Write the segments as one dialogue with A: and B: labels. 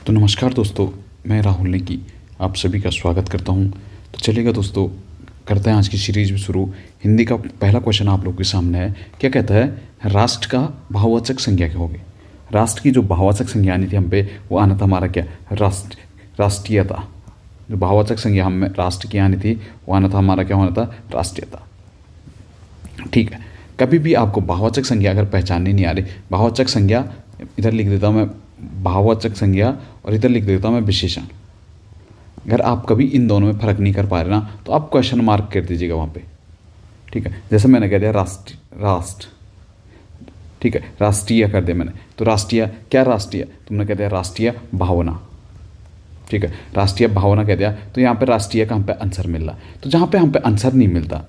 A: तो नमस्कार दोस्तों, मैं राहुल नेगी आप सभी का स्वागत करता हूं। तो चलिएगा दोस्तों, करते हैं आज की सीरीज में शुरू। हिंदी का पहला क्वेश्चन आप लोगों के सामने है। क्या कहता है? राष्ट्र का भाववाचक संज्ञा क्या होगी? राष्ट्र की जो भाववाचक संज्ञा आनी थी हम पे, वो आना था हमारा क्या? राष्ट्रीयता। जो भाववाचक संज्ञा हम राष्ट्र की आनी थी, वो आना था हमारा क्या होना था? राष्ट्रीयता। ठीक है। कभी भी आपको भाववाचक संज्ञा अगर पहचाननी नहीं आ रही, भाववाचक संज्ञा इधर लिख देता हूँ मैं, भाववाचक संज्ञा, और इधर लिख देता हूँ मैं विशेषण। अगर आप कभी इन दोनों में फ़र्क नहीं कर पा रहे ना, तो आप क्वेश्चन मार्क कर दीजिएगा वहाँ पे। ठीक है। जैसे मैंने कह दिया राष्ट्र, ठीक है, राष्ट्रीय कर दिया मैंने, तो राष्ट्रीय क्या? राष्ट्रीय तुमने कह दिया राष्ट्रीय भावना। ठीक है, राष्ट्रीय भावना कह दिया, तो यहाँ पे राष्ट्रीय का हम पे आंसर मिल रहा है। तो जहाँ पे हम पे आंसर नहीं मिलता,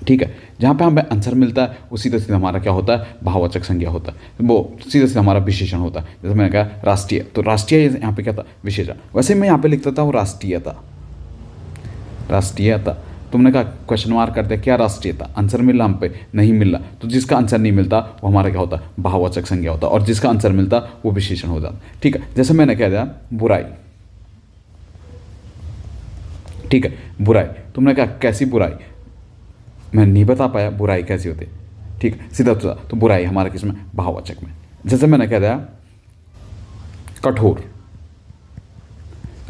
A: ठीक है, जहाँ पे हमें आंसर मिलता है वो सीधा सीधा हमारा क्या होता है? भाववाचक संज्ञा होता है, वो सीधा सीधा हमारा विशेषण होता है। जैसे मैंने कहा राष्ट्रीय, तो राष्ट्रीय यहाँ पे क्या था? विशेषण। वैसे मैं यहाँ पे लिख देता हूँ राष्ट्रीयता। राष्ट्रीयता तुमने कहा क्वेश्चन मार्क कर दिया, क्या राष्ट्रीयता? आंसर मिल रहा हम पे? नहीं मिल रहा। तो जिसका आंसर नहीं मिलता वो हमारा क्या होता है? भाववाचक संज्ञा होता है, और जिसका आंसर मिलता वो विशेषण हो जाता। ठीक है। जैसे मैंने कह दिया बुराई। ठीक है, बुराई तुमने कहा कैसी बुराई? मैं नहीं बता पाया बुराई कैसी होती। ठीक है, सीधा सीधा तो बुराई हमारा किसमें? भाववाचक में। जैसे मैंने कह दिया कठोर,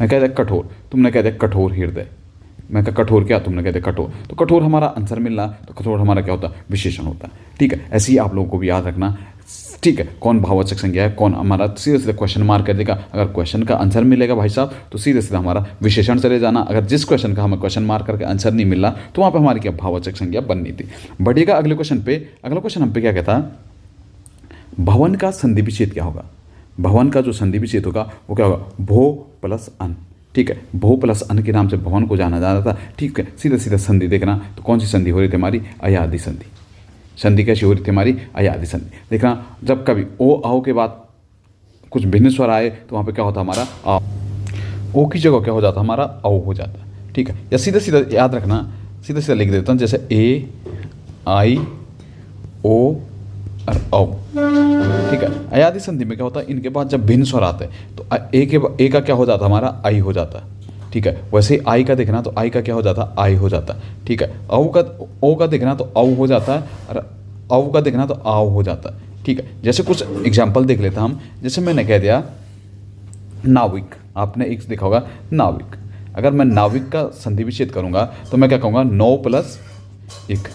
A: मैं कह दिया कठोर, तुमने कह दिया कठोर हृदय। मैं कहा कठोर क्या? तुमने कह दिया कठोर, तो कठोर हमारा आंसर मिल रहा, तो कठोर हमारा क्या होता है? विशेषण होता है। ठीक है, ऐसे ही आप लोगों को भी याद रखना। ठीक है, कौन भाववाचक संज्ञा है, कौन हमारा, सीधे सीधे क्वेश्चन मार्क कर देगा। अगर क्वेश्चन का आंसर मिलेगा भाई साहब, तो सीधे सीधा हमारा विशेषण चले जाना। अगर जिस क्वेश्चन का हमें क्वेश्चन मार्क करके आंसर नहीं मिल रहा, तो वहाँ पे हमारी क्या भाववाचक संज्ञा बननी थी। बढ़िएगा अगले क्वेश्चन पे। अगला क्वेश्चन हम पे क्या कहता है? भवन का संधि विच्छेद क्या होगा? भवन का जो संधि विच्छेद होगा वो क्या होगा? भो प्लस अन। ठीक है, भो प्लस अन के नाम से भवन को जाना जाता था। ठीक है, सीधा सीधा संधि देखना, तो कौन सी संधि हो रही थी हमारी? अयादि संधि। संधि कैसी हो रही थी हमारी? अयादि संधि। देखना, जब कभी ओ आओ के बाद कुछ भिन्न स्वर आए, तो वहाँ पे क्या होता हमारा? आ। ओ की जगह क्या हो जाता हमारा? औ हो जाता। ठीक है, या सीधा सीधा याद रखना, सीधा सीधा लिख देता हूँ, जैसे ए आई ओ और औ। ठीक है, अयादि संधि में क्या होता है? इनके बाद जब भिन्न स्वर आते हैं, तो ए का क्या हो जाता हमारा? आई हो जाता है। ठीक है, वैसे आई का देखना, तो आई का क्या हो जाता है? आई हो जाता है। ठीक है, ओ का देखना तो औ हो जाता है, और औ का देखना तो आओ हो जाता है। ठीक है, जैसे कुछ एग्जाम्पल देख लेता हम। जैसे मैंने कह दिया नाविक, आपने एक देखा होगा नाविक। अगर मैं नाविक का संधि विच्छेद करूंगा, तो मैं क्या कहूँगा? 9 प्लस 1।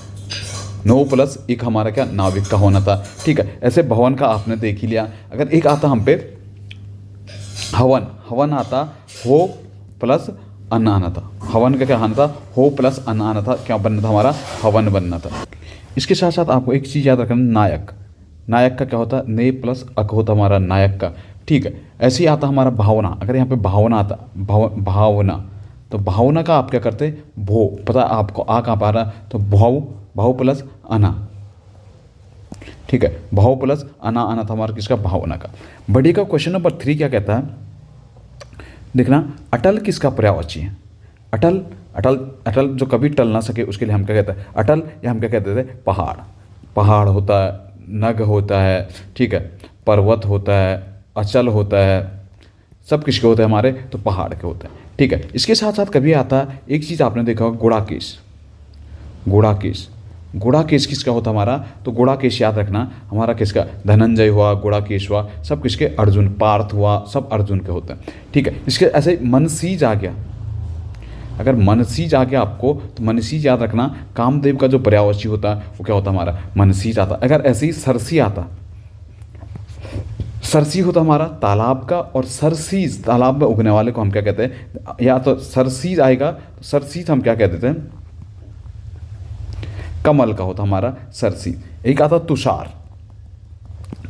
A: 9 प्लस 1 हमारा क्या? नाविक का होना था। ठीक है, ऐसे भवन का आपने देख ही लिया। अगर एक आता हम पे हवन, हवन आता हो प्लस अन्न आना था। हवन का क्या आना था? हो प्लस अन्न आना था। क्या बनना था हमारा? हवन बनना था। इसके साथ साथ आपको एक चीज़ याद रखना, नायक। नायक का क्या होता? ने प्लस अक होता हमारा नायक का। ठीक है, ऐसे ही आता हमारा भावना। अगर यहाँ पे भावना आता, भावना, तो भावना का आप क्या करते? भो, पता है आपको आ कहाँ पा रहा? तो भाव प्लस अना। ठीक है, भाव प्लस अना आना था हमारा किसका? भावना का। बड़ी का क्वेश्चन नंबर 3 क्या कहता है? देखना, अटल किसका पर्यायवाची है? अटल, अटल, अटल जो कभी टल ना सके, उसके लिए हम क्या कहते हैं? अटल, या हम क्या कहते थे? पहाड़। पहाड़ होता है, नग होता है, ठीक है, पर्वत होता है, अचल होता है, सब किसके होते हैं हमारे? तो पहाड़ के होते हैं। ठीक है, इसके साथ साथ कभी आता है एक चीज़ आपने देखा होगा, गुड़ाकेश। गुड़ाकेश, गुड़ाकेश किसका होता हमारा? तो गुड़ाकेश याद रखना हमारा किसका? धनंजय हुआ, गुड़ाकेश हुआ, सब किसके? अर्जुन। पार्थ हुआ, सब अर्जुन के होते हैं। ठीक है, इसके ऐसे मनसीज आ गया। अगर मनसीज आ गया आपको, तो मनसीज याद रखना कामदेव का जो पर्यायवाची होता है वो क्या होता हमारा? मनसीज आता। अगर ऐसे ही सरसी आता, सरसी होता हमारा तालाब का, और सरसीज तालाब में उगने वाले को हम क्या कहते हैं? या तो सरसीज आएगा, तो सरसीज हम क्या कह देते हैं? कमल का होता हमारा सरसी। एक आता तुषार।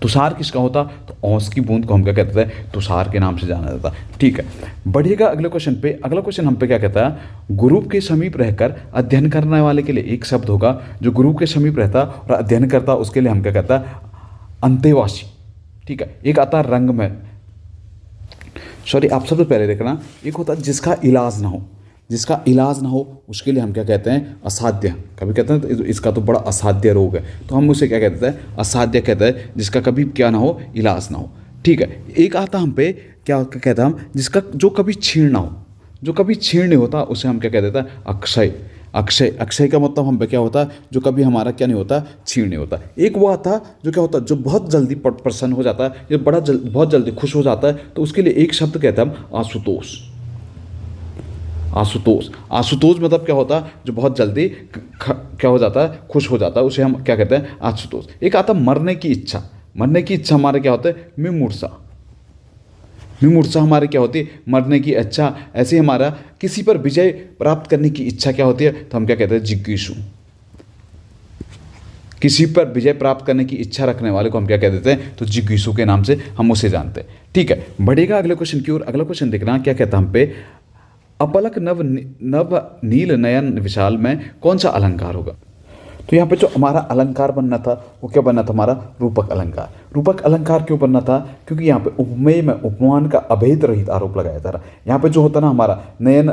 A: तुषार किसका होता? तो औंस की बूंद को हम क्या कहते हैं? तुषार के नाम से जाना जाता। ठीक है, बढ़िएगा अगले क्वेश्चन पे। अगला क्वेश्चन हम पे क्या कहता है? गुरु के समीप रहकर अध्ययन करने वाले के लिए एक शब्द होगा, जो गुरु के समीप रहता और अध्ययन करता, उसके लिए हम क्या कहता है? अंतेवासी। ठीक है, एक आता रंग में, सॉरी आप सबसे पहले देखना, एक होता है जिसका इलाज ना हो। जिसका इलाज ना हो उसके लिए हम क्या कहते हैं? असाध्य। कभी कहते हैं तो इसका तो बड़ा असाध्य रोग है, तो हम उसे क्या कहते हैं? असाध्य कहते हैं, जिसका कभी क्या ना हो? इलाज ना हो। ठीक है, एक आता हम पे क्या कहते हैं हम, जिसका जो कभी छीण ना हो, जो कभी छीण नहीं होता, उसे हम क्या कह देते हैं, अक्षय। अक्षय, अक्षय का मतलब हम पे क्या होता है, जो कभी हमारा क्या नहीं होता, छीण नहीं होता। एक वो आता जो क्या होता है, जो बहुत जल्दी प्रसन्न हो जाता है, या बहुत जल्दी खुश हो जाता है, तो उसके लिए एक शब्द कहते हैं हम आशुतोष। आशुतोष, आशुतोष मतलब क्या होता है, जो बहुत जल्दी क्या हो जाता है, खुश हो जाता है, उसे हम क्या कहते हैं, आशुतोष। एक आता मरने की इच्छा। मरने की इच्छा हमारे क्या होता है, मिमूर्षा। मिमूर्षा हमारे क्या होती है, मरने की इच्छा। ऐसे ही हमारा किसी पर विजय प्राप्त करने की इच्छा क्या होती है, तो हम क्या कहते हैं, जिज्ञासु। किसी पर विजय प्राप्त करने की इच्छा रखने वाले को हम क्या कह देते हैं, तो जिज्ञासु के नाम से हम उसे जानते हैं। ठीक है, बढ़ेगा अगले क्वेश्चन की ओर। अगला क्वेश्चन देखना क्या कहता है हम पे, अपलक नव नव नील नयन विशाल में कौन सा अलंकार होगा। तो यहाँ पे जो हमारा अलंकार बनना था, वो क्या बनना था, हमारा रूपक अलंकार। रूपक अलंकार क्यों बनना था, क्योंकि यहाँ पे उपमेय में उपमान का अभेद रहित आरोप लगाया जा रहा है। यहाँ पे जो होता ना हमारा नयन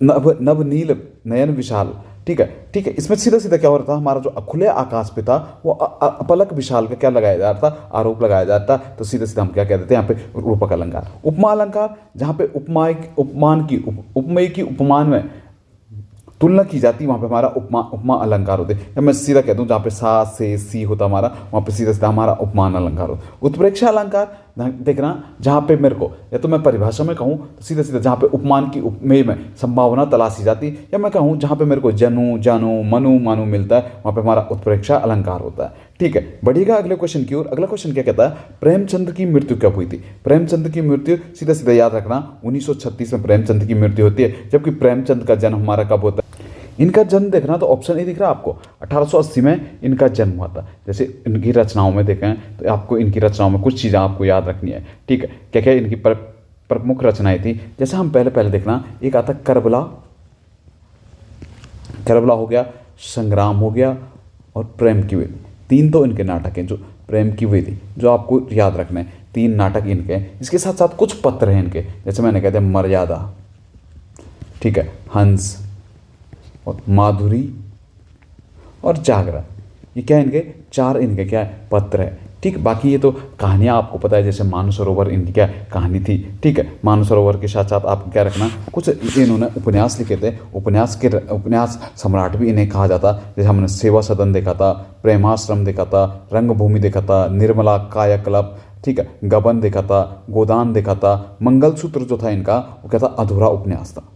A: नव नव नील नयन विशाल, ठीक है, ठीक है, इसमें सीधा सीधा क्या हो रहा था, हमारा जो खुले आकाश पे था वो अपलक विशाल का क्या लगाया जा रहा था, आरोप लगाया जा रहा था। तो सीधा सीधा हम क्या कह देते हैं यहाँ पे, रूपक अलंकार। उपमा अलंकार, जहाँ पे उपमेय की उपमान में तुलना की जाती है, वहाँ पे हमारा उपमा अलंकार होते हैं। या मैं सीधा कह दूँ, जहाँ पे सा से सी होता हमारा, वहाँ पे सीधा सीधा हमारा उपमान अलंकार होता है। उत्प्रेक्षा अलंकार देखना, जहाँ पे मेरे को या तो मैं परिभाषा में कहूँ तो सीधा सीधा जहाँ पे उपमान की उपमेय में संभावना तलाशी जाती है, या मैं कहूँ जहाँ पे मेरे को जनु जानु मनु मानु मिलता है, वहाँ पे हमारा उत्प्रेक्षा अलंकार होता है। ठीक है, बढ़िएगा अगले क्वेश्चन की ओर। अगला क्वेश्चन क्या कहता है, प्रेमचंद की मृत्यु कब हुई थी। प्रेमचंद की मृत्यु सीधा सीधा याद रखना, 1936 में प्रेमचंद की मृत्यु होती है। जबकि प्रेमचंद का जन्म हमारा कब होता है, इनका जन्म देखना तो ऑप्शन ए दिख रहा है आपको, 1880 में इनका जन्म हुआ था। जैसे इनकी रचनाओं में देखें तो आपको इनकी रचनाओं में कुछ चीज़ें आपको याद रखनी है। ठीक है, क्या क्या इनकी प्रमुख रचनाएं थी, जैसे हम पहले देखना, एक आता करबला, करबला हो गया, संग्राम हो गया, और प्रेम की वेदी। तीन तो इनके नाटक हैं, जो प्रेम की वेदी, जो आपको याद रखना है, 3 नाटक इनके हैं। इसके साथ साथ कुछ पत्र हैं इनके, जैसे मैंने कहते हैं मर्यादा, ठीक है, हंस और माधुरी और जागरण। ये क्या इनके 4 इनके क्या है, पत्र है। ठीक, बाकी ये तो कहानियाँ आपको पता है, जैसे मानसरोवर इनकी क्या कहानी थी। ठीक है, मानसरोवर के साथ साथ आपको क्या रखना, कुछ इन्होंने उपन्यास लिखे थे। उपन्यास सम्राट भी इन्हें कहा जाता। जैसे हमने सेवा सदन देखा था, प्रेमाश्रम देखा था, रंगभूमि देखा था, निर्मला कायाकल्प, ठीक है, गबन देखा था, गोदान देखा था। मंगलसूत्र जो था इनका, वो क्या था, अधूरा उपन्यास था।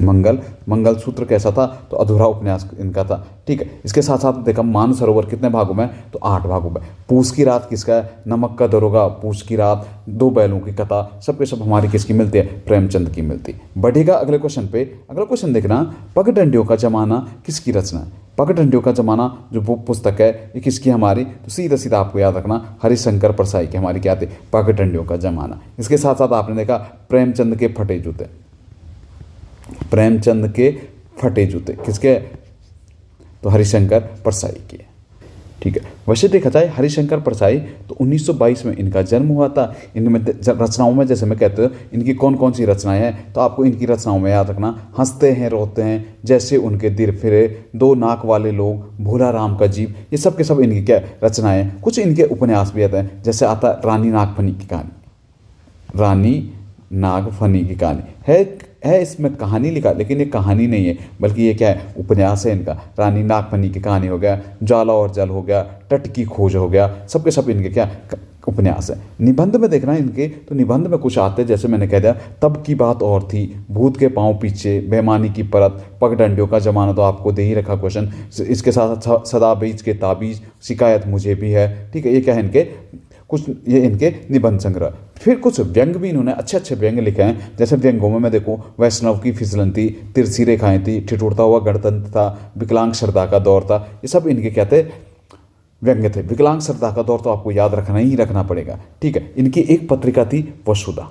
A: मंगलसूत्र कैसा था, तो अधूरा उपन्यास इनका था। ठीक है, इसके साथ साथ देखा मानसरोवर कितने भागों में, तो 8 भागों में। पूस की रात किसका है, नमक का दरोगा, पूस की रात, 2 बैलों की कथा, सब के सब हमारी किसकी मिलती है, प्रेमचंद की मिलती है। बढ़ेगा अगले क्वेश्चन पे। अगला क्वेश्चन देखना, पगडंडियों का जमाना किसकी रचना है। पगडंडियों का जमाना जो वो पुस्तक है, ये किसकी हमारी, तो सीधा सीधा आपको याद रखना, हरिशंकर परसाई की हमारी क्या थी, पगडंडियों का जमाना। इसके साथ साथ आपने देखा प्रेमचंद के फटे जूते, प्रेमचंद के फटे जूते किसके, तो हरिशंकर परसाई के। ठीक है, वैसे देखा जाए हरिशंकर परसाई तो 1922 में इनका जन्म हुआ था। इनमें रचनाओं में जैसे मैं कहते हैं इनकी कौन कौन सी रचनाएं हैं, तो आपको इनकी रचनाओं में याद रखना, हंसते हैं रोते हैं, जैसे उनके दिल फिरे, 2 नाक वाले लोग, भोला राम का जीव, ये सब के सब इनकी क्या रचनाएं हैं। कुछ इनके उपन्यास भी आते हैं, जैसे आता रानी नागफनी की कहानी, रानी नागफनी की कहानी है इसमें कहानी लिखा, लेकिन ये कहानी नहीं है, बल्कि ये क्या है, उपन्यास है इनका। रानी नागफनी की कहानी हो गया, ज्वाला और जल हो गया, तट की खोज हो गया, सबके सब इनके क्या उपन्यास है। निबंध में देखना इनके, तो निबंध में कुछ आते हैं, जैसे मैंने कह दिया, तब की बात और थी, भूत के पांव पीछे, बेईमानी की परत, पगडंडियों का जमाना तो आपको दे ही रखा क्वेश्चन। इसके साथ सदा बीज के ताबीज, शिकायत मुझे भी है। ठीक है, ये क्या है इनके कुछ, ये इनके निबंध संग्रह। फिर कुछ व्यंग भी इन्होंने अच्छे अच्छे व्यंग लिखे हैं, जैसे व्यंगों में मैं देखूँ, वैष्णव की फिसलंती, तिरछी रेखाएं थी, ठिठुरता हुआ गणतंत्र था, विकलांग श्रद्धा का दौर था, ये सब इनके क्या थे, व्यंग थे। विकलांग श्रद्धा का दौर तो आपको याद रखना ही रखना पड़ेगा। ठीक है, इनकी एक पत्रिका थी वसुधा,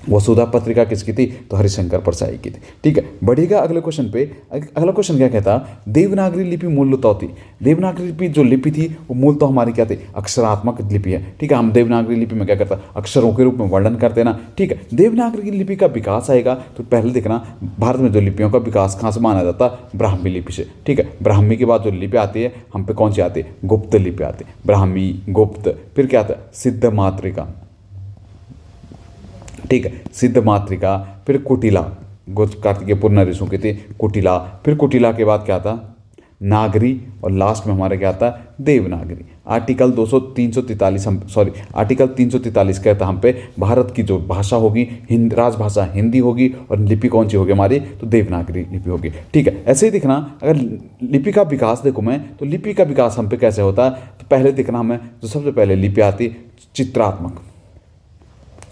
A: वसुधा पत्रिका किसकी थी? तो हरिशंकर परसाई की थी। ठीक है, बढ़िएगा अगले क्वेश्चन पे। अगला क्वेश्चन क्या कहता? देवनागरी लिपि मूलतः होती। देवनागरी लिपि जो लिपि थी वो मूलतः हमारी क्या थी? अक्षरात्मक लिपि है। ठीक है, हम देवनागरी लिपि में क्या करता? अक्षरों के रूप में वर्णन करते ना। ठीक है, देवनागरी लिपि का विकास आएगा तो पहले देखना भारत में जो लिपियों का विकास कहाँ से माना जाता? ब्राह्मी लिपि से। ठीक है, ब्राह्मी के बाद जो लिपि आती है हम पे कौन सी आती है? गुप्त लिपि आती है। ब्राह्मी, गुप्त, फिर क्या आता है? सिद्ध मातृका। ठीक है, सिद्ध मातृका, फिर कुटिला, गुप्त कार्तिकेय पूर्ण ऋषियों की थी कुटिला, फिर कुटिला के बाद क्या आता? नागरी, और लास्ट में हमारे क्या आता है? देवनागरी। आर्टिकल 343 हम आर्टिकल 343 कहता है हम पे भारत की जो भाषा होगी राजभाषा हिंदी होगी, और लिपि कौन सी होगी हमारी? तो देवनागरी लिपि होगी। ठीक है, ऐसे ही दिखना अगर लिपि का विकास देखो मैं, तो लिपि का विकास हम पे कैसे होता है? तो पहले दिखना हमें जो सबसे पहले लिपि आती चित्रात्मक,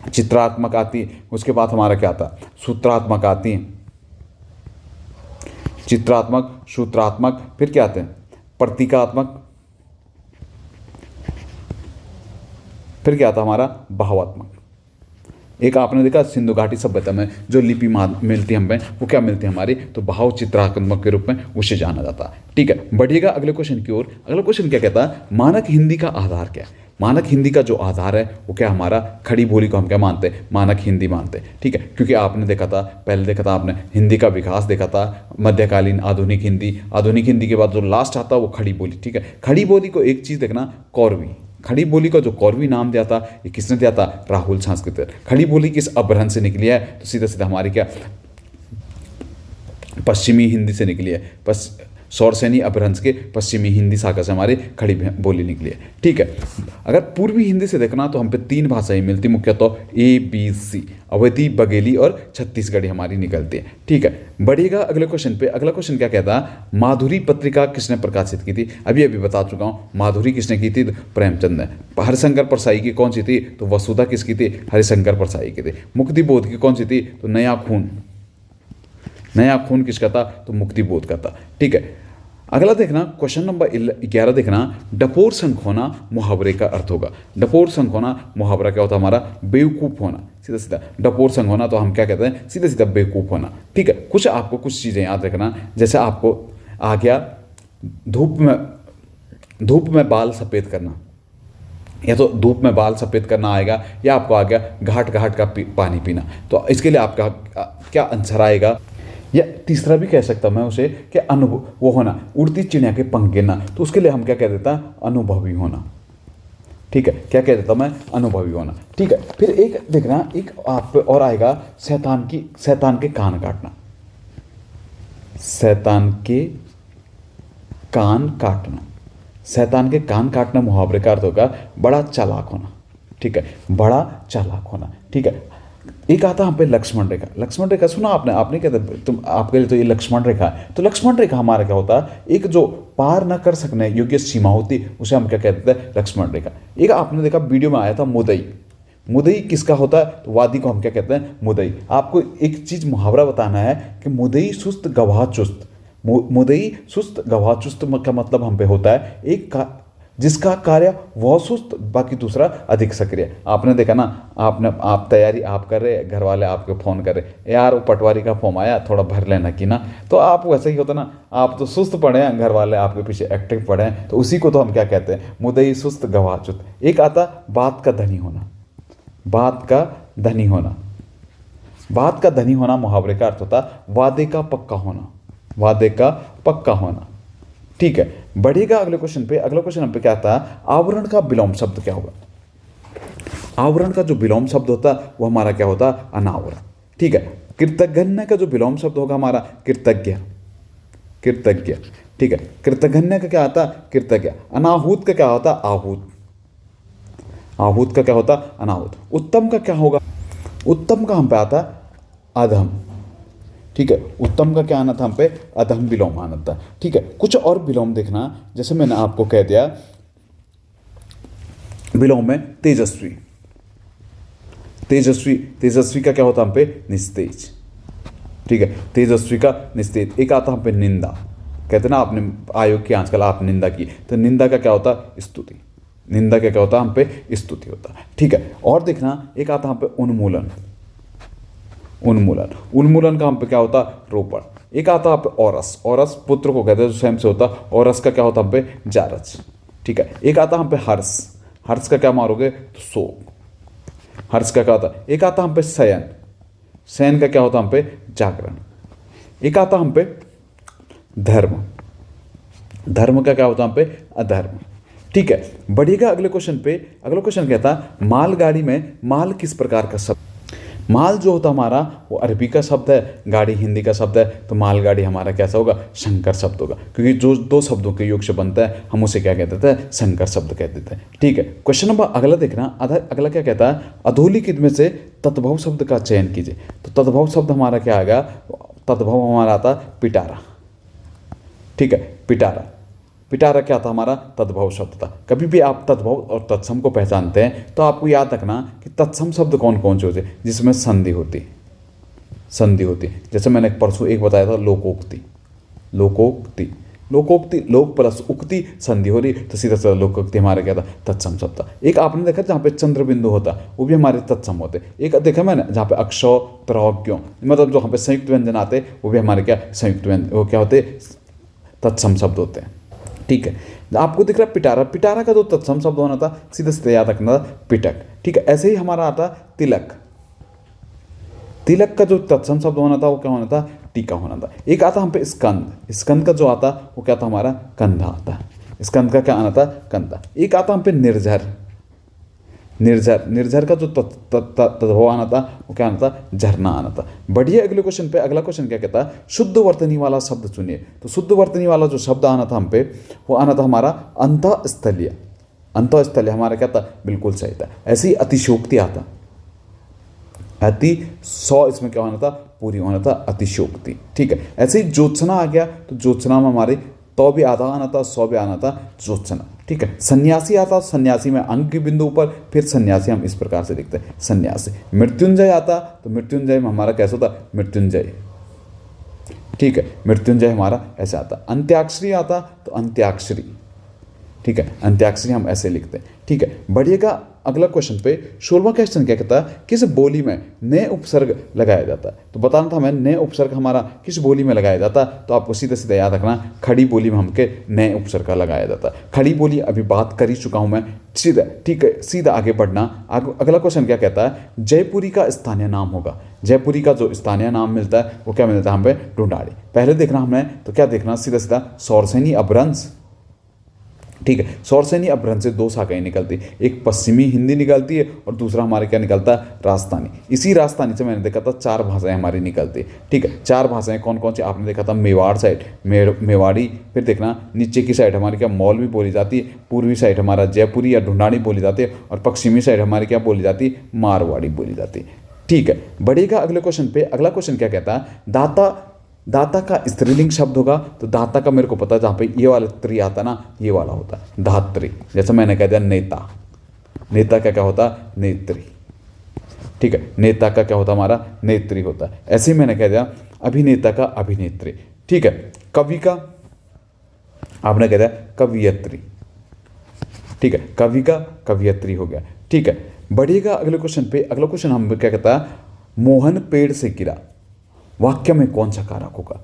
A: चित्रात्मक आती है। उसके बाद हमारा क्या आता? सूत्रात्मक आती है, चित्रात्मक, सूत्रात्मक, फिर क्या आते हैं? प्रतीकात्मक, फिर क्या आता हमारा? भावात्मक। एक आपने देखा सिंधु घाटी सभ्यता में जो लिपि मिलती है हमें, वो क्या मिलती है हमारी? तो भाव चित्रात्मक के रूप में उसे जाना जाता है। ठीक है, बढ़िएगा अगले क्वेश्चन की ओर। अगला क्वेश्चन क्या कहता है? मानक हिंदी का आधार क्या है? मानक हिंदी का जो आधार है वो क्या? हमारा खड़ी बोली को हम क्या मानते हैं? मानक हिंदी मानते हैं। ठीक है, क्योंकि आपने देखा था, पहले देखा था आपने हिंदी का विकास देखा था, मध्यकालीन, आधुनिक हिंदी, आधुनिक हिंदी के बाद जो लास्ट आता है वो खड़ी बोली। ठीक है, खड़ी बोली को एक चीज़ देखना, कौरवी, खड़ी बोली को जो कौरवी नाम दिया था ये किसने दिया था? राहुल सांस्कृतिक। खड़ी बोली किस अपभ्रंश से निकली है? तो सीधा सीधा हमारी क्या? पश्चिमी हिंदी से निकली है। सौरसैनी अपभ्रंश के पश्चिमी हिंदी शाखा से हमारी खड़ी बोली निकली है। ठीक है, अगर पूर्वी हिंदी से देखना तो हम पे 3 भाषाएं मिलती मुख्यतः ABC, अवधी, बघेली और छत्तीसगढ़ी हमारी निकलती है। ठीक है, बढ़िएगा अगले क्वेश्चन पे। अगला क्वेश्चन क्या कहता है? माधुरी पत्रिका किसने प्रकाशित की थी? अभी बता चुका हूँ, माधुरी किसने की थी? तो प्रेमचंद ने। हरिशंकर परसाई की कौन सी थी? तो वसुधा किसकी थी? हरिशंकर परसाई की थी। मुक्ति बोध की कौन सी थी? तो नया खून। नया खून किसका था? तो मुक्ति बोध का था। ठीक है, अगला देखना क्वेश्चन नंबर 11 देखना, डपोर संख होना मुहावरे का अर्थ होगा। डपोर संख होना मुहावरा क्या होता है हमारा? बेवकूफ़ होना। सीधा सीधा डपोर संख होना तो हम क्या कहते हैं? सीधा सीधा बेवकूफ़ होना। ठीक है, आपको कुछ चीज़ें याद रखना, जैसे आपको आ गया धूप में बाल सफ़ेद करना, या तो धूप में बाल सफ़ेद करना आएगा, या आपको आ गया घाट घाट का पानी पीना। तो इसके लिए आपका क्या आंसर आएगा? या तीसरा भी कह सकता मैं उसे कि अनुभव वो होना, उड़ती चिड़िया के पंख गिरना, तो उसके लिए हम क्या कह देता? अनुभवी होना। ठीक है, क्या कह देता मैं? अनुभवी होना। ठीक है, फिर एक देखना, एक आप पे और आएगा, शैतान के कान काटना। शैतान के कान काटना। शैतान के कान काटना मुहावरे का अर्थ होगा बड़ा चालाक होना। ठीक है, बड़ा चालाक होना। ठीक है, एक आता हम पे लक्ष्मण रेखा। लक्ष्मण रेखा सुना आपने कहते तुम आपके लिए तो ये लक्ष्मण रेखा है। तो लक्ष्मण रेखा हमारा क्या होता है? एक जो पार न कर सकने योग्य सीमा होती उसे हम क्या कहते हैं? लक्ष्मण रेखा। एक आपने देखा वीडियो में आया था मुदई। मुदई किसका होता है? तो वादी को हम क्या कहते हैं? मुदई। आपको एक चीज मुहावरा बताना है कि मुदई सुस्त गवाह चुस्त। मुदई सुस्त गवाह चुस्त का मतलब हम पे होता है एक जिसका कार्य वह सुस्त, बाकी दूसरा अधिक सक्रिय। आपने देखा ना, आप तैयारी आप कर रहे, घर वाले आपके फ़ोन कर रहे, यार वो पटवारी का फॉर्म आया थोड़ा भर लेना कि ना, तो आप वैसे ही होता ना, आप तो सुस्त पड़े हैं, घर वाले आपके पीछे एक्टिव पड़े हैं, तो उसी को तो हम क्या कहते हैं? मुदई सुस्त गवाचुत। एक आता बात का धनी होना। बात का धनी होना। बात का धनी होना मुहावरे का अर्थ होता वादे का पक्का होना। वादे का पक्का होना। ठीक है, बढ़िएगा अगले क्वेश्चन पे। अगला क्वेश्चन हम पे क्या आता है? आवरण का विलोम शब्द क्या होगा? आवरण का जो विलोम शब्द होता है वो हमारा क्या होता है? अनावरण। ठीक है, कृतघ्न का जो विलोम शब्द होगा हमारा कृतज्ञ। कृतज्ञ। ठीक है, कृतघ्न का क्या आता है? कृतज्ञ। अनाहूत का क्या होता है? आहूत। आहूत का क्या होता है? अनाहूत। उत्तम का क्या होगा? उत्तम का हम पे आता है अधम। ठीक है, उत्तम का क्या आना था हम पे? अधम विलोम आना था। ठीक है, कुछ और विलोम देखना, जैसे मैंने आपको कह दिया विलोम में तेजस्वी। तेजस्वी, तेजस्वी का क्या होता हम पे? निस्तेज। ठीक है, तेजस्वी का निस्तेज। एक आता हम पे निंदा। कहते ना आपने आयोग की आजकल आप निंदा की, तो निंदा का क्या होता? स्तुति। निंदा का क्या होता? हम पे स्तुति होता। ठीक है, और देखना एक आता हम पे उन्मूलन। उन्मूलन। उन्मूलन का हम पे क्या होता, रोपण। एक आता आप औरस, औरस पुत्र को कहते हैं जो स्वयं से होता, औरस का क्या होता हम पे, जारज। ठीक है। एक आता हम पे हर्ष, हर्ष का क्या मारोगे, तो शोक। हर्ष का क्या होता, एक आता हम पे शयन, शयन का क्या होता हम पे, जागरण। एक आता हम पे धर्म, धर्म का क्या होता हम पे, अधर्म। ठीक है। बढ़िएगा अगले क्वेश्चन पे। अगला क्वेश्चन कहता है मालगाड़ी में माल किस प्रकार का शब्द। माल जो होता हमारा वो अरबी का शब्द है, गाड़ी हिंदी का शब्द है, तो मालगाड़ी हमारा कैसा होगा, संकर शब्द होगा, क्योंकि जो दो शब्दों के योग से बनता है हम उसे क्या कहते हैं, संकर शब्द कह देते हैं। ठीक है। क्वेश्चन नंबर अगला देखना, अगला क्या कहता है, अधोलिखित में से तद्भव शब्द का चयन कीजिए। तो तद्भव शब्द हमारा क्या आएगा, तद्भव हमारा आता पिटारा। ठीक है। पिटारा, पिटारा क्या था हमारा, तद्भव शब्द था। कभी भी आप तद्भव और तत्सम को पहचानते हैं तो आपको याद रखना कि तत्सम शब्द कौन कौन से होते हैं, जिसमें संधि होती, संधि होती। जैसे मैंने परसों एक बताया था, लोकोक्ति, लोकोक्ति, लोकोक्ति, लोक प्लस उक्ति संधि हो रही, तो सीधा सीधा लोकोक्ति हमारा क्या था, तत्सम शब्द था। एक आपने देखा जहाँ पे चंद्र बिंदु होता वो भी हमारे तत्सम होते। एक देखा मैंने जहाँ पे अक्ष, त्रौक्यों, मतलब जो यहाँ पे संयुक्त व्यंजन आते वो भी हमारे क्या, संयुक्त व्यंजन, वो क्या होते, तत्सम शब्द होते हैं। ठीक है। आपको दिख रहा है पिटारा, पिटारा का जो तत्सम शब्द होना था सीधे सीधे याद रखना था, पिटक। ठीक है। ऐसे ही हमारा आता तिलक, तिलक का जो तत्सम शब्द होना था वो क्या होना था, टीका होना था। एक आता हम पे स्कंद, स्कंद का जो आता वो क्या था हमारा, कंधा आता। स्कंद का क्या आना था, कंधा। एक आता हम पे निर्झर, निर्झर, निर्झर का जो तद्भव आना था वो क्या आना था, झरना आना था। बढ़िया। अगले क्वेश्चन पे, अगला क्वेश्चन क्या कहता है, शुद्ध वर्तनी वाला शब्द चुनिए। तो शुद्ध वर्तनी वाला जो शब्द आना था हम पे वो आना था हमारा अंतःस्थलीय। अंतःस्थलीय हमारा क्या था, बिल्कुल सही था। ऐसे ही अतिशोक्ति आता, अति 100 इसमें क्या होना था, पूरी होना था, अतिशोक्ति। ठीक है। ऐसे ही ज्योत्सना आ गया, तो ज्योत्सना में हमारे तो भी आधा आना था, 100 भी आना था, ज्योत्सना। ठीक है। सन्यासी आता, सन्यासी में अंक के बिंदु पर, फिर सन्यासी हम इस प्रकार से लिखते हैं, सन्यासी। मृत्युंजय आता, तो मृत्युंजय में हमारा कैसा होता, मृत्युंजय। ठीक है। मृत्युंजय हमारा ऐसा आता। अंत्याक्षरी आता, तो अंत्याक्षरी। ठीक है। अंत्याक्षरी हम ऐसे लिखते हैं। ठीक है। बढ़िएगा अगला क्वेश्चन पे। 16वां क्वेश्चन क्या कहता है, किस बोली में नए उपसर्ग लगाया जाता है। तो बताना था हमें नए उपसर्ग हमारा किस बोली में लगाया जाता है, तो आपको सीधा सीधा याद रखना, खड़ी बोली में हमके नए उपसर्ग का लगाया जाता है। खड़ी बोली अभी बात कर ही चुका हूं मैं, सीधा। ठीक है। सीधा आगे बढ़ना। अगला क्वेश्चन क्या कहता है, जयपुरी का स्थानीय नाम होगा। जयपुरी का जो स्थानीय नाम मिलता है वो क्या मिलता है हमें, ढूंढाड़ी। पहले देखना हमें तो क्या देखना, सीधा सीधा सौरसेनी अपभ्रंश। ठीक है। सौरसेनी अपभ्रंश से दो शाखाएं निकलती, एक पश्चिमी हिंदी निकलती है और दूसरा हमारे क्या निकलता है, राजस्थानी। इसी राजस्थानी से मैंने देखा था 4 भाषाएं हमारी निकलती। ठीक है। 4 भाषाएं कौन कौन सी आपने देखा था, मेवाड़ साइड मेवाड़ी, फिर देखना नीचे की साइड हमारी क्या मौलवी बोली जाती है, पूर्वी साइड हमारा जयपुरी या ढूंढाड़ी बोली जाती है, और पश्चिमी साइड हमारी क्या बोली जाती है, मारवाड़ी बोली जाती है। ठीक है। बढ़ेगा अगले क्वेश्चन पे। अगला क्वेश्चन क्या कहता है, दाता, दाता का स्त्रीलिंग शब्द होगा। तो दाता का मेरे को पता है, जहाँ पे ये वाला त्री आता ना, ये वाला होता है धात्री। जैसे मैंने कह दिया नेता, नेता का क्या होता है, नेत्री। ठीक है। नेता का क्या होता है हमारा, नेत्री होता है। ऐसे ही मैंने कह दिया अभिनेता का अभिनेत्री। ठीक है। कवि का आपने कह दिया कवियत्री। ठीक है। कवि का कवियत्री हो गया। ठीक है। बढ़िएगा अगले क्वेश्चन पे। अगला क्वेश्चन हम क्या कहता है, मोहन पेड़ से गिरा, वाक्य में कौन सा कारक होगा।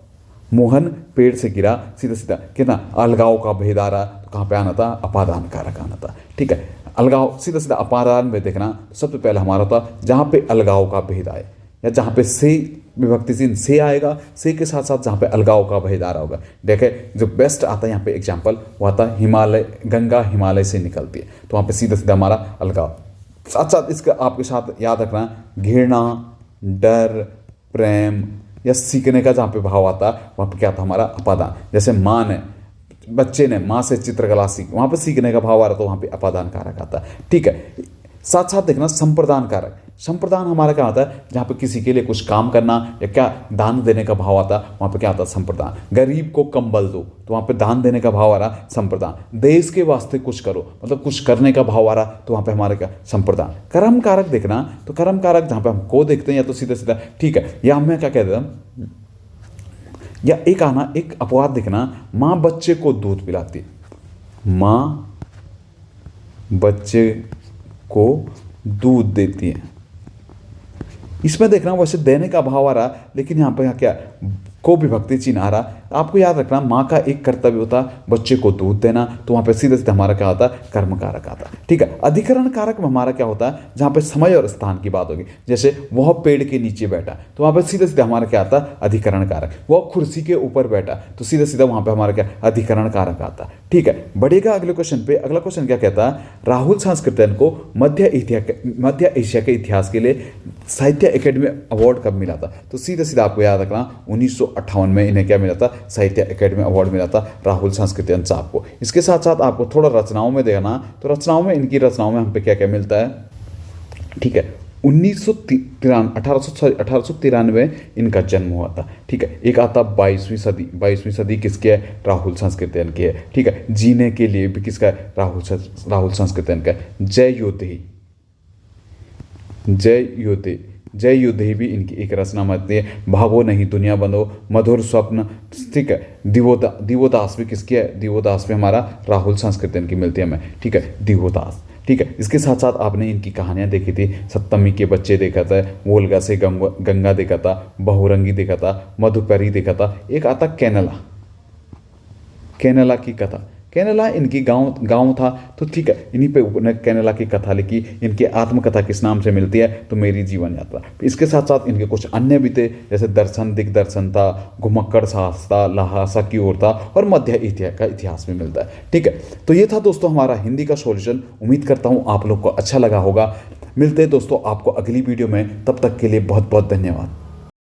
A: मोहन पेड़ से गिरा, सीधा सीधा कितना, अलगाव का भेद आ रहा, तो कहाँ पे आना था, अपादान कारक आना था। ठीक है। अलगाव, सीधा सीधा अपादान में देखना, सबसे पहले हमारा था जहाँ पे अलगाव का भेद आए, या जहाँ पे से विभक्ति चिन्ह से आएगा, से के साथ साथ जहाँ पे अलगाव का भेद आ रहा होगा। देखे जो बेस्ट आता है यहाँ पे एग्जाम्पल वो आता है हिमालय, गंगा हिमालय से निकलती है, तो वहाँ पे सीधा सीधा हमारा अलगाव। साथ साथ इसका आपके साथ याद रखना, घृणा, डर, प्रेम या सीखने का जहाँ पे भाव आता है वहाँ पे क्या था हमारा, अपादान। जैसे माँ ने, बच्चे ने माँ से चित्रकला सीख, वहाँ पे सीखने का भाव आ रहा तो वहाँ पे अपादान कारक आता है। ठीक है। साथ साथ देखना संप्रदान कारक। संप्रदान हमारा क्या आता है, जहाँ पे किसी के लिए कुछ काम करना या क्या दान देने का भाव आता है वहाँ पे क्या आता है, संप्रदान। गरीब को कंबल दो, तो वहाँ पे दान देने का भाव आ रहा, संप्रदान। देश के वास्ते कुछ करो, मतलब कुछ करने का भाव आ रहा, तो वहाँ पे हमारे क्या, संप्रदान। कर्म कारक देखना, तो कर्म कारक जहाँ पे हम को देखते हैं या तो सीधा सीधा, ठीक है, या हमें क्या कहते हैं, या एक आना, एक अपवाद देखना, माँ बच्चे को दूध पिलाती है, माँ बच्चे को दूध देती है, इसमें देखना वैसे देने का भाव आ रहा, लेकिन यहाँ पर क्या को विभक्ति चिन्ह आ रहा। आपको याद रखना माँ का एक कर्तव्य होता बच्चे को दूध देना, तो वहाँ पे सीधे सीधे हमारा क्या होता है, कर्म कारक आता है। ठीक है, अधिकरण कारक में हमारा क्या होता है, जहाँ पे समय और स्थान की बात होगी, जैसे वह पेड़ के नीचे बैठा, तो वहाँ पे सीधे सीधे हमारा क्या आता है, अधिकरण कारक। वह कुर्सी के ऊपर बैठा, तो सीधे सीधे वहाँ पे हमारा क्या, अधिकरण कारक आता है। ठीक है, बढ़ेगा अगले क्वेश्चन पे। अगला क्वेश्चन क्या कहता है, राहुल सांस्कृत्यन को मध्य एशिया के इतिहास के लिए साहित्य अकेडमी अवार्ड कब मिला था? तो सीधे सीधे आपको याद रखना 1958 में इन्हें क्या मिला था, साहित्य अकेडमी अवार्ड मिला था राहुल सांस्कृत्यन साहब को। इसके साथ साथ आपको थोड़ा रचनाओं में देखना, तो रचनाओं में इनकी रचनाओं में हम पे क्या क्या मिलता है। ठीक है, 1893 इनका जन्म हुआ था। ठीक है, एक आता 22वीं सदी किसकी है, राहुल सांस्कृत्यन की है। ठीक है, जीने के लिए भी किसका है, राहुल सांस्कृत्यन का है। जय युद्धे भी इनकी एक रचना आती है। भागो नहीं दुनिया बंदो, मधुर स्वप्न। ठीक है, दिवोदास भी किसकी है, दिवोदास भी हमारा राहुल सांस्कृत्यन की मिलती है हमें। ठीक है, दिवोदास। ठीक है, इसके साथ साथ आपने इनकी कहानियां देखी थी, सप्तमी के बच्चे देखा था, वोल्गा से गंगा देखा था, बहुरंगी देखा था, मधुपरी देखा था। एक आता कैनला की कथा। कैनला इनकी गांव था, तो ठीक है, इन्हीं पे कैनला की कथा लिखी। इनकी आत्मकथा किस नाम से मिलती है, तो मेरी जीवन यात्रा। इसके साथ साथ इनके कुछ अन्य भी थे, जैसे दर्शन दिग्दर्शन था, घुमक्कड़ साहस था, लहासा की ओर था, और मध्य एशिया का इतिहास में मिलता है। ठीक है, तो ये था दोस्तों हमारा हिंदी का सॉल्यूशन। उम्मीद करता हूँ आप लोग को अच्छा लगा होगा। मिलते हैं दोस्तों आपको अगली वीडियो में, तब तक के लिए बहुत बहुत धन्यवाद।